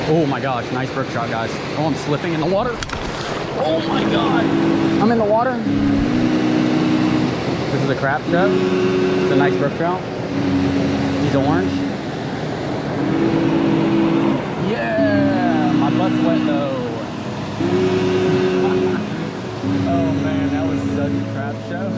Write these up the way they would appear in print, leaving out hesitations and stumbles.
Oh my gosh, nice brook trout, guys. Oh, I'm slipping in the water. Oh my God, I'm in the water. This is a crap show. It's a nice brook trout. He's orange. Yeah, my butt's wet though. Oh man, that was such a crap show.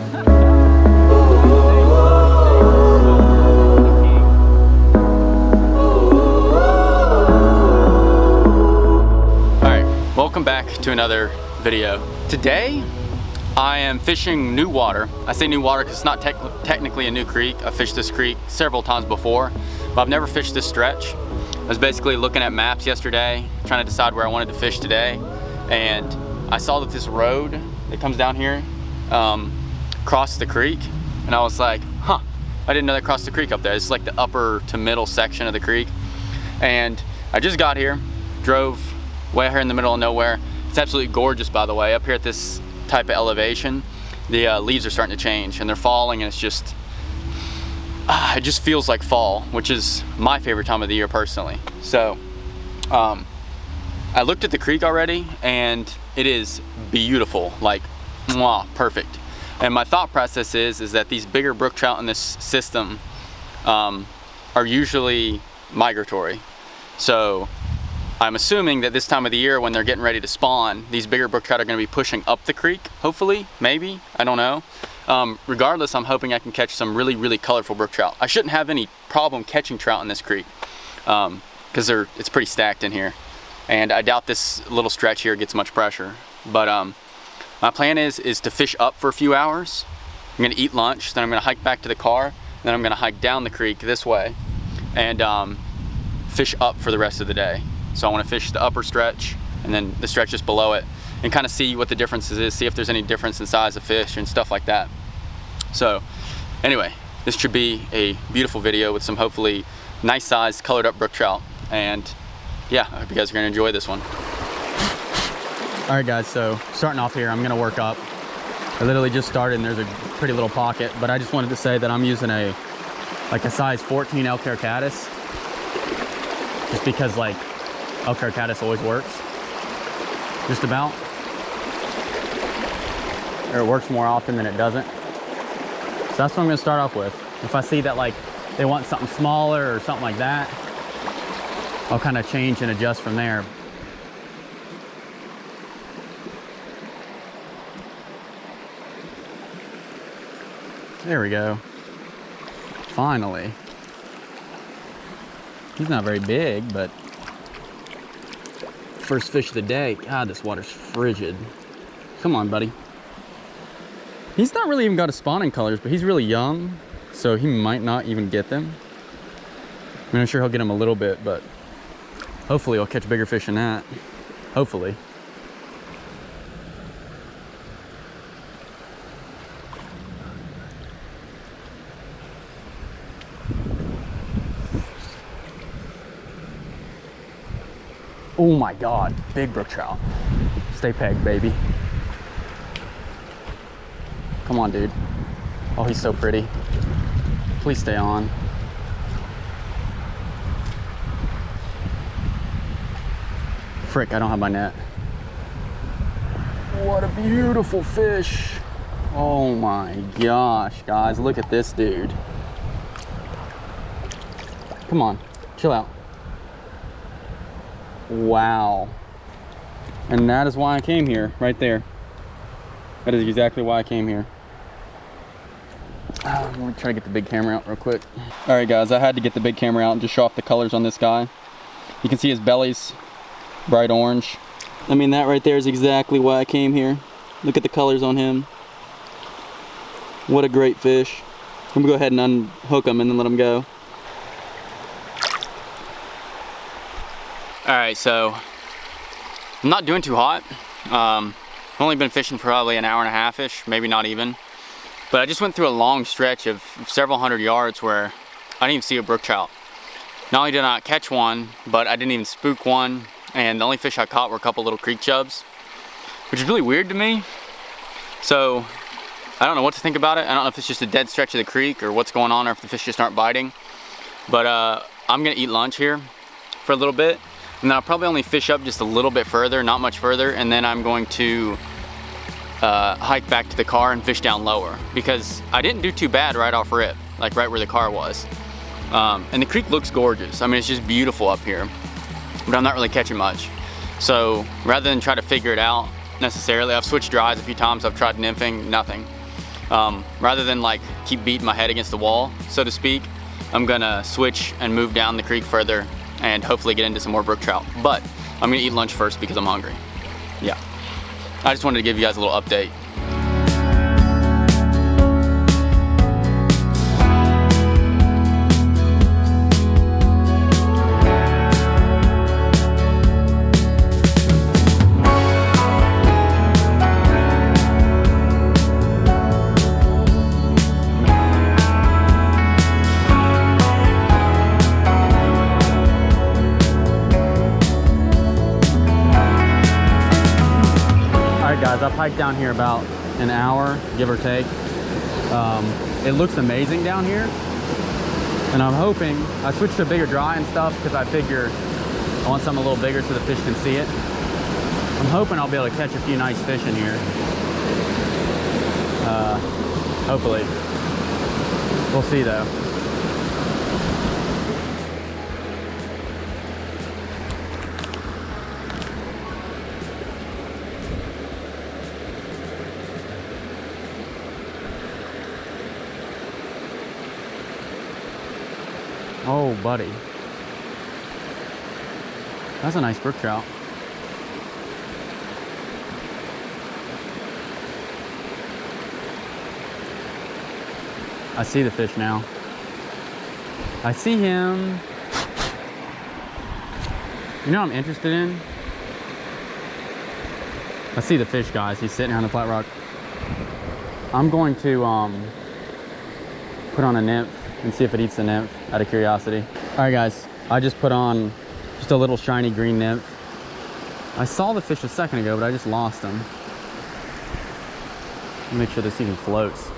Welcome back to another video. Today, I am fishing new water. I say new water because it's not technically a new creek. I've fished this creek several times before, but I've never fished this stretch. I was basically looking at maps yesterday, trying to decide where I wanted to fish today, and I saw that this road that comes down here crossed the creek, and I was like, huh, I didn't know that crossed the creek up there. It's like the upper to middle section of the creek, and I just got here, drove way here in the middle of nowhere. It's absolutely gorgeous, by the way. Up here at this type of elevation, the leaves are starting to change and they're falling, and it's just it just feels like fall, which is my favorite time of the year personally. So I looked at the creek already and it is beautiful, like mwah, perfect. And my thought process is that these bigger brook trout in this system are usually migratory. So I'm assuming that this time of the year when they're getting ready to spawn, these bigger brook trout are going to be pushing up the creek, hopefully, maybe, I don't know. Regardless, I'm hoping I can catch some really, really colorful brook trout. I shouldn't have any problem catching trout in this creek because it's pretty stacked in here. And I doubt this little stretch here gets much pressure. But my plan is to fish up for a few hours. I'm going to eat lunch, then I'm going to hike back to the car, then I'm going to hike down the creek this way and fish up for the rest of the day. So I want to fish the upper stretch and then the stretch just below it and kind of see what the differences is, see if there's any difference in size of fish and stuff like that. So anyway, this should be a beautiful video with some hopefully nice sized colored up brook trout. And yeah, I hope you guys are going to enjoy this one. All right guys, so starting off here, I'm going to work up. I literally just started and there's a pretty little pocket, but I just wanted to say that I'm using a size 14 elk hair caddis, just because like elk hair caddis always works, just about, or it works more often than it doesn't. So that's what I'm going to start off with. If I see that like they want something smaller or something like that, I'll kind of change and adjust from there. There we go. Finally. He's not very big, but first fish of the day. God, this water's frigid. Come on, buddy. He's not really even got his spawning colors, but he's really young, so he might not even get them. I mean, I'm sure he'll get them a little bit, but hopefully he'll catch bigger fish than that. Hopefully. Oh my God, big brook trout. Stay pegged, baby. Come on, dude. Oh, he's so pretty. Please stay on. Frick, I don't have my net. What a beautiful fish. Oh my gosh, guys, look at this dude. Come on, chill out. Wow. And that is why I came here, right there. That is exactly why I came here. I'm gonna try to get the big camera out real quick. All right guys, I had to get the big camera out and just show off the colors on this guy. You can see his belly's bright orange. I mean, that right there is exactly why I came here. Look at the colors on him. What a great fish. I'm gonna go ahead and unhook him and then let him go. All right, so I'm not doing too hot. I've only been fishing for probably an hour and a half-ish, maybe not even. But I just went through a long stretch of several hundred yards where I didn't even see a brook trout. Not only did I not catch one, but I didn't even spook one. And the only fish I caught were a couple little creek chubs, which is really weird to me. So I don't know what to think about it. I don't know if it's just a dead stretch of the creek or what's going on, or if the fish just aren't biting. But I'm gonna eat lunch here for a little bit. And then I'll probably only fish up just a little bit further, not much further, and then I'm going to hike back to the car and fish down lower, because I didn't do too bad right off rip, like right where the car was. And the creek looks gorgeous. I mean, it's just beautiful up here, but I'm not really catching much. So rather than try to figure it out necessarily, I've switched dries a few times, I've tried nymphing, nothing. Rather than like keep beating my head against the wall, so to speak, I'm gonna switch and move down the creek further and hopefully get into some more brook trout. But I'm gonna eat lunch first because I'm hungry. Yeah, I just wanted to give you guys a little update. Guys, I've hiked down here about an hour, give or take. It looks amazing down here, and I'm hoping I switched to a bigger dry and stuff because I figured I want something a little bigger so the fish can see it. I'm hoping I'll be able to catch a few nice fish in here. Hopefully. We'll see though. Oh, buddy. That's a nice brook trout. I see the fish now. I see him. You know what I'm interested in? I see the fish, guys. He's sitting here on the flat rock. I'm going to put on a nymph and see if it eats the nymph, out of curiosity. All right, guys, I just put on just a little shiny green nymph. I saw the fish a second ago, but I just lost him. Make sure this even floats.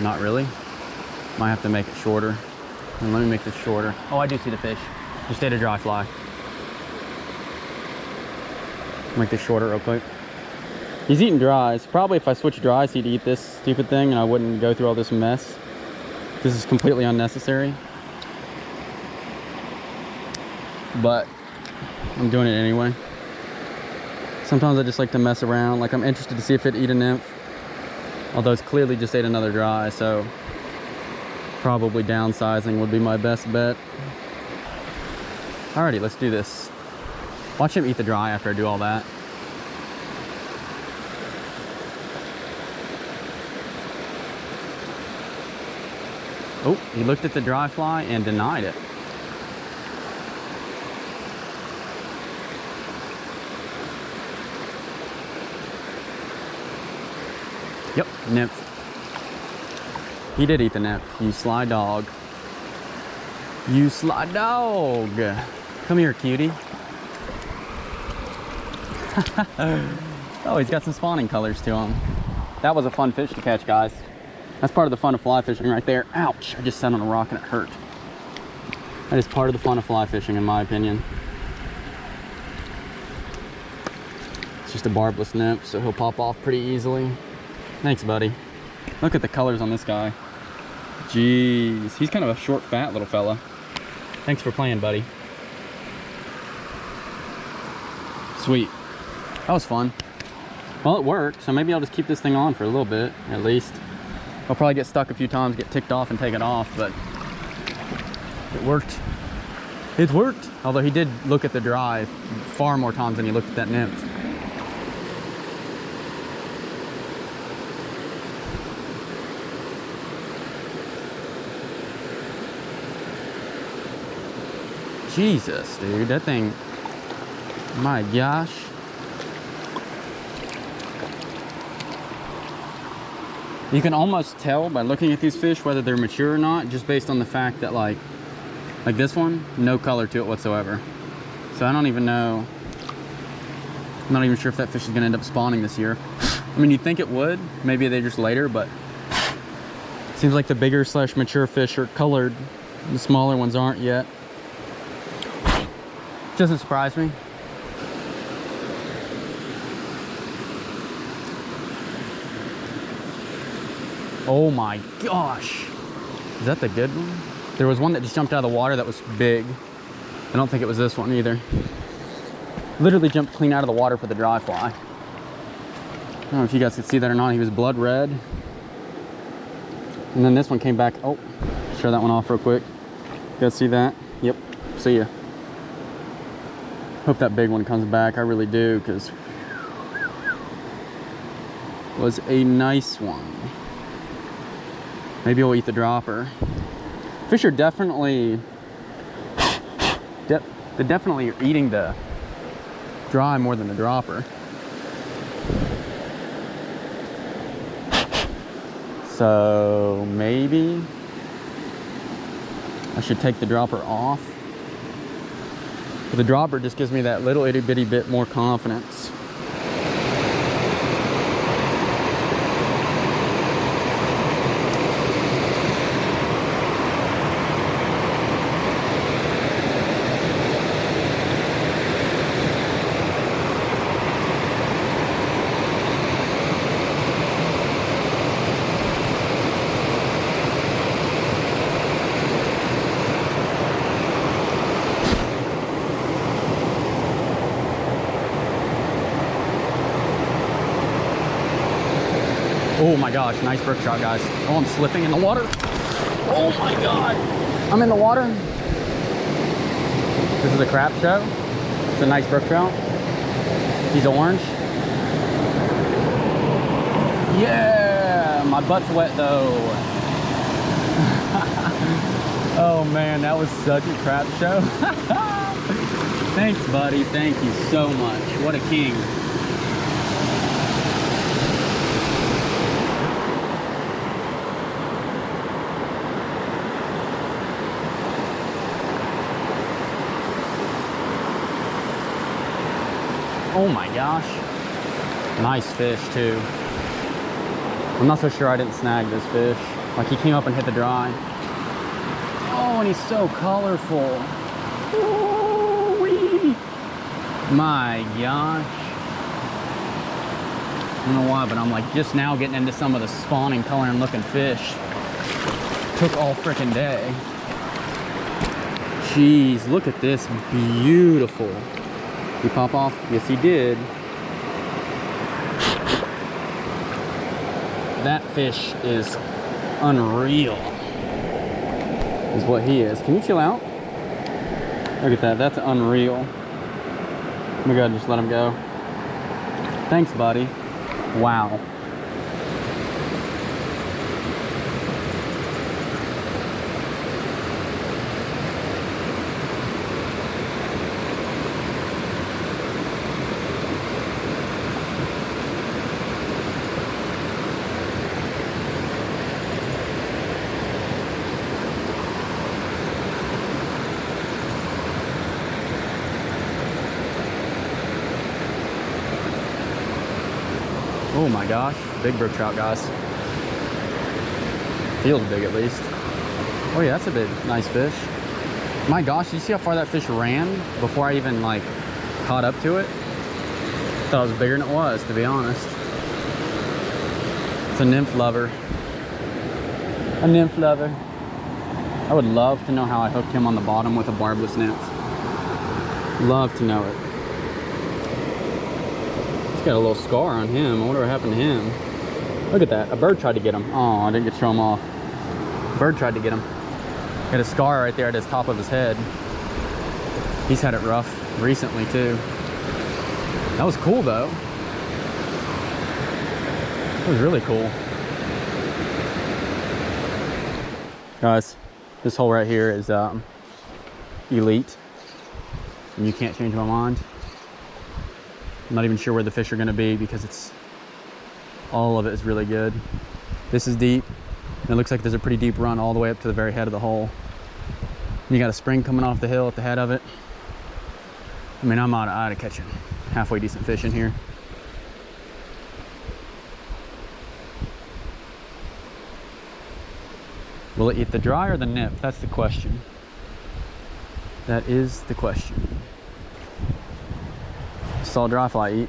Not really. Might have to make it shorter. And let me make this shorter. Oh, I do see the fish. Just ate a dry fly. Make this shorter real quick. He's eating dries. Probably if I switch dries, he'd eat this stupid thing and I wouldn't go through all this mess. This is completely unnecessary. But I'm doing it anyway. Sometimes I just like to mess around. Like, I'm interested to see if it'd eat a nymph. Although it's clearly just ate another dry, so probably downsizing would be my best bet. Alrighty, let's do this. Watch him eat the dry after I do all that. Oh, he looked at the dry fly and denied it. Yep, nymph. He did eat the nymph. You sly dog. You sly dog. Come here, cutie. Oh, he's got some spawning colors to him. That was a fun fish to catch, guys. That's part of the fun of fly fishing right there. Ouch, I just sat on a rock and it hurt. That is part of the fun of fly fishing, in my opinion. It's just a barbless nymph, so he'll pop off pretty easily. Thanks, buddy. Look at the colors on this guy. Jeez, he's kind of a short, fat little fella. Thanks for playing, buddy. Sweet. That was fun. Well, it worked, so maybe I'll just keep this thing on for a little bit, at least. I'll probably get stuck a few times, get ticked off and take it off, but it worked. It worked. Although he did look at the dry far more times than he looked at that nymph. Jesus, dude, that thing, my gosh. You can almost tell by looking at these fish whether they're mature or not, just based on the fact that like this one, no color to it whatsoever. So I don't even know, I'm not even sure if that fish is gonna end up spawning this year. I mean, you'd think it would, maybe they just later, but it seems like the bigger / mature fish are colored. The smaller ones aren't yet. Doesn't surprise me. Oh my gosh. Is that the good one? There was one that just jumped out of the water that was big. I don't think it was this one either. Literally jumped clean out of the water for the dry fly. I don't know if you guys could see that or not. He was blood red. And then this one came back. Oh, show that one off real quick. You guys see that? Yep, see ya. Hope that big one comes back. I really do, because it was a nice one. Maybe we'll eat the dropper. Fish are definitely, they definitely are eating the dry more than the dropper. So maybe I should take the dropper off. But the dropper just gives me that little itty bitty bit more confidence. Oh my gosh, nice brook trout, guys. Oh, I'm slipping in the water. Oh my God. I'm in the water. This is a crap show. It's a nice brook trout. He's orange. Yeah, my butt's wet though. Oh man, that was such a crap show. Thanks, buddy. Thank you so much. What a king. Oh my gosh. Nice fish too. I'm not so sure I didn't snag this fish. Like, he came up and hit the dry. Oh, and he's so colorful. Ooh-wee. My gosh. I don't know why, but I'm like just now getting into some of the spawning, coloring looking fish. Took all freaking day. Jeez, look at this. Beautiful. He pop off? Yes, he did. That fish is unreal, is what he is. Can you chill out? Look at that. That's unreal. Oh my God, just let him go. Thanks, buddy. Wow. Oh my gosh, big brook trout, guys. Feels big at least. Oh yeah, that's a big, nice fish. My gosh, did you see how far that fish ran before I even like caught up to it? Thought it was bigger than it was, to be honest. It's a nymph lover. A nymph lover. I would love to know how I hooked him on the bottom with a barbless nymph. Love to know it. He's got a little scar on him. I wonder what happened to him. Look at that. A bird tried to get him. Oh, I didn't get to show him off. A bird tried to get him. Got a scar right there at the top of his head. He's had it rough recently too. That was cool though. That was really cool. Guys, this hole right here is elite. And you can't change my mind. I'm not even sure where the fish are gonna be because it's, all of it is really good. This is deep, and it looks like there's a pretty deep run all the way up to the very head of the hole. And you got a spring coming off the hill at the head of it. I mean, I'm out of catching halfway decent fish in here. Will it eat the dry or the nymph? That's the question. That is the question. saw a dry fly eat.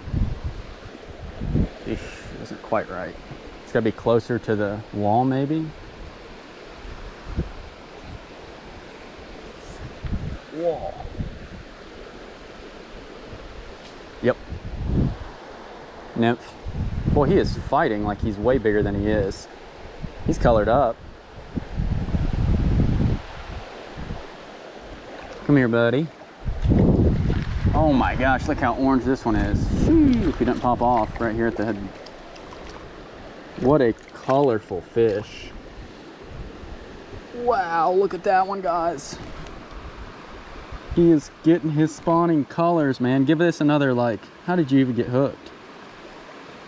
Eesh, isn't quite right. It's gotta be closer to the wall maybe. Whoa. Yep. Nymph. Boy, he is fighting like he's way bigger than he is. He's colored up. Come here, buddy. Oh my gosh, look how orange this one is. If he doesn't pop off right here at the head. What a colorful fish. Wow, look at that one, guys. He is getting his spawning colors, man. Give this another, like, how did you even get hooked?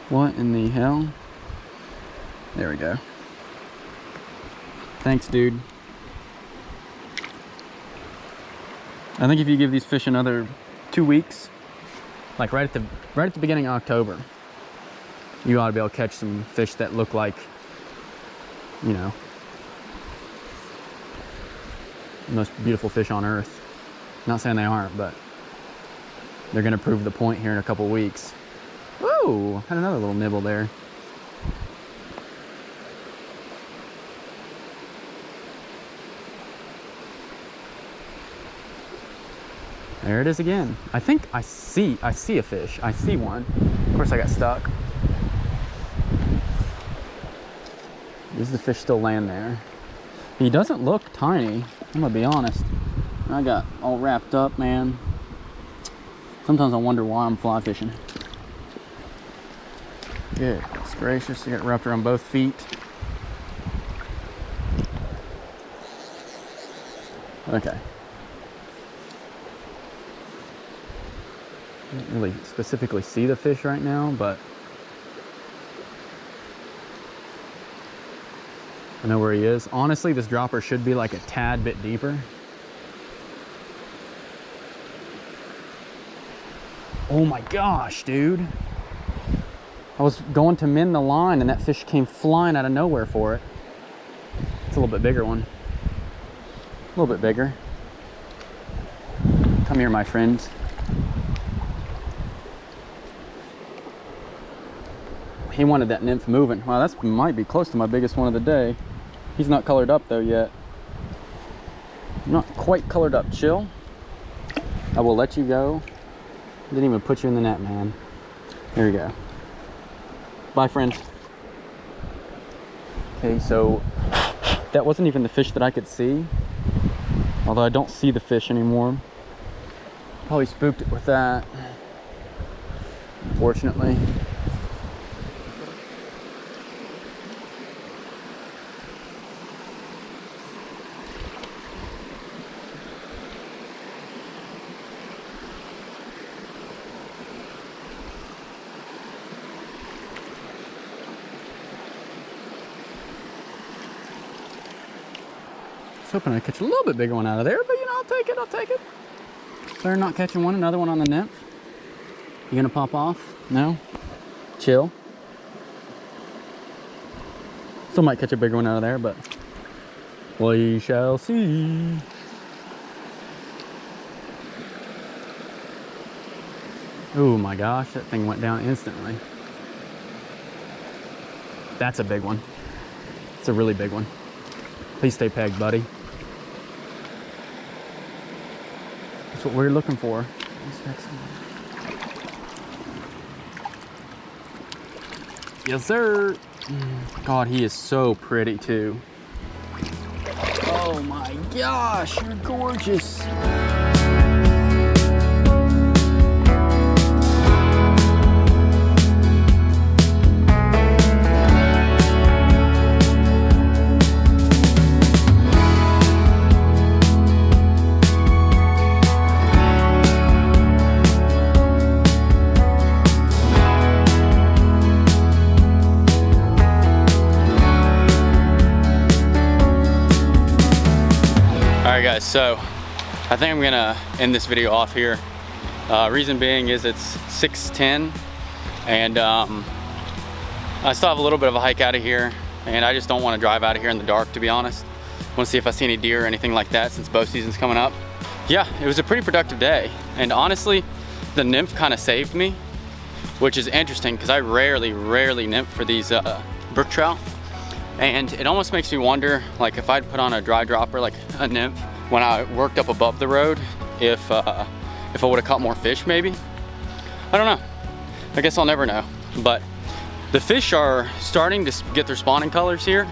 What in the hell? There we go. Thanks, dude. I think if you give these fish another 2 weeks, like right at the beginning of October, you ought to be able to catch some fish that look like, you know, the most beautiful fish on earth. Not saying they aren't, but they're gonna prove the point here in a couple weeks. Whoa, had another little nibble there. There it is again. I think I see a fish. I see one. Of course I got stuck. Is the fish still laying there? He doesn't look tiny, I'm gonna be honest. I got all wrapped up, man. Sometimes I wonder why I'm fly fishing. Goodness gracious, I got wrapped around both feet. Okay. I don't really specifically see the fish right now, but I know where he is. Honestly, this dropper should be like a tad bit deeper. Oh my gosh, dude. I was going to mend the line and that fish came flying out of nowhere for it. It's a little bit bigger one. A little bit bigger. Come here, my friend. He wanted that nymph moving. Wow, that might be close to my biggest one of the day. He's not colored up though yet. Not quite colored up. Chill. I will let you go. Didn't even put you in the net, man. There you go. Bye, friend. Okay, so that wasn't even the fish that I could see. Although I don't see the fish anymore. Probably spooked it with that, unfortunately. I was hoping I'd catch a little bit bigger one out of there, but you know, I'll take it, I'll take it. They're not catching one, another one on the nymph. You gonna pop off? No? Chill. Still might catch a bigger one out of there, but we shall see. Oh my gosh, that thing went down instantly. That's a big one. It's a really big one. Please stay pegged, buddy. That's what we're looking for. Yes, sir. God, he is so pretty too. Oh my gosh, you're gorgeous. Alright guys, so I think I'm gonna end this video off here. Reason being is it's 6:10 and I still have a little bit of a hike out of here and I just don't want to drive out of here in the dark, to be honest. I want to see if I see any deer or anything like that since bow season's coming up. Yeah, it was a pretty productive day, and honestly the nymph kind of saved me, which is interesting because I rarely nymph for these brook trout. And it almost makes me wonder, like if I'd put on a dry dropper like a nymph when I worked up above the road, if I would have caught more fish maybe. I don't know. I guess I'll never know. But the fish are starting to get their spawning colors here.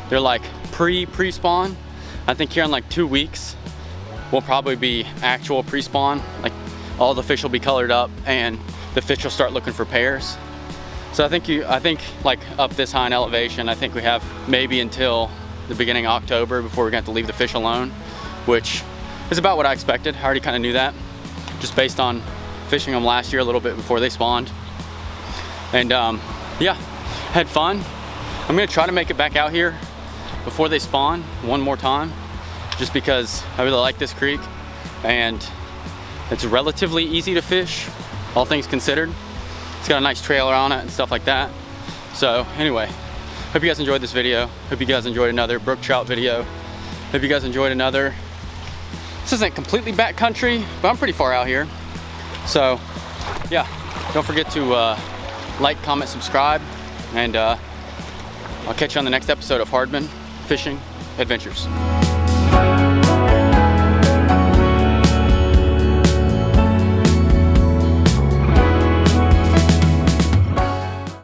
They're like pre-spawn. I think here in like 2 weeks will probably be actual pre-spawn. Like all the fish will be colored up and the fish will start looking for pairs. So I think like up this high in elevation, I think we have maybe until the beginning of October before we're gonna have to leave the fish alone, which is about what I expected. I already kind of knew that, just based on fishing them last year a little bit before they spawned. And yeah, had fun. I'm gonna try to make it back out here before they spawn one more time, just because I really like this creek and it's relatively easy to fish, all things considered. It's got a nice trailer on it and stuff like that. So anyway, hope you guys enjoyed this video. Hope you guys enjoyed another brook trout video. Hope you guys enjoyed another. This isn't completely backcountry, but I'm pretty far out here. So yeah, don't forget to like, comment, subscribe, and I'll catch you on the next episode of Hardman Fishing Adventures.